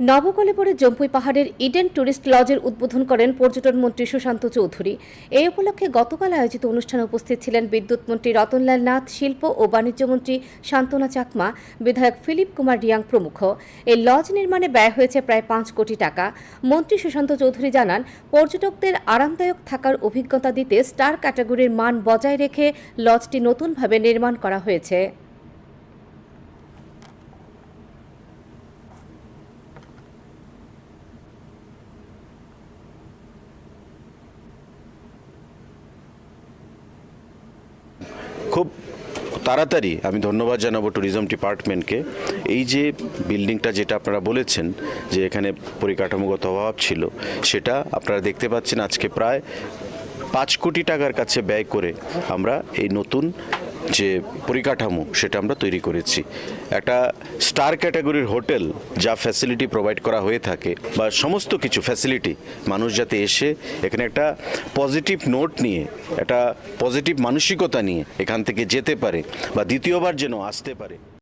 নবকলেবরের জম্পুই পাহাড়ের Eden tourist লজের উদ্বোধন করেন পর্যটন মন্ত্রী সুশান্ত চৌধুরী। এই উপলক্ষে গতকাল আয়োজিত অনুষ্ঠানে উপস্থিত ছিলেন বিদ্যুৎ মন্ত্রী রতনলাল নাথ, শিল্প ও বাণিজ্য মন্ত্রী শান্তনা চাকমা, বিধায়ক ফিলিপ কুমার রিয়াং প্রমুখ। এই লজ নির্মাণে ব্যয় হয়েছে প্রায় 5 কোটি টাকা। মন্ত্রী সুশান্ত চৌধুরী জানান, পর্যটকদের আরামদায়ক থাকার অভিজ্ঞতা দিতে স্টার ক্যাটাগরির মান বজায় রেখে লজটি নতুনভাবে নির্মাণ করা হয়েছে। খুব তাড়াতাড়ি আমি ধন্যবাদ জানাবো ট্যুরিজম ডিপার্টমেন্টকে। এই যে বিল্ডিংটা যেটা আপনারা বলেছেন যে এখানে পরিকাঠামোগত অভাব ছিল, সেটা আপনারা দেখতে পাচ্ছেন আজকে প্রায় 5 কোটি টাকার কাছে ব্যয় করে আমরা এই নতুন যে পরিকাঠামো সেটা আমরা তৈরি করেছি। একটা স্টার ক্যাটাগরির হোটেল যা ফ্যাসিলিটি প্রোভাইড করা হয়ে থাকে বা সমস্ত কিছু ফ্যাসিলিটি, মানুষ যাতে এসে এখানে একটা পজিটিভ নোট নিয়ে, একটা পজিটিভ মানসিকতা নিয়ে এখান থেকে যেতে পারে বা দ্বিতীয়বার যেন আসতে পারে।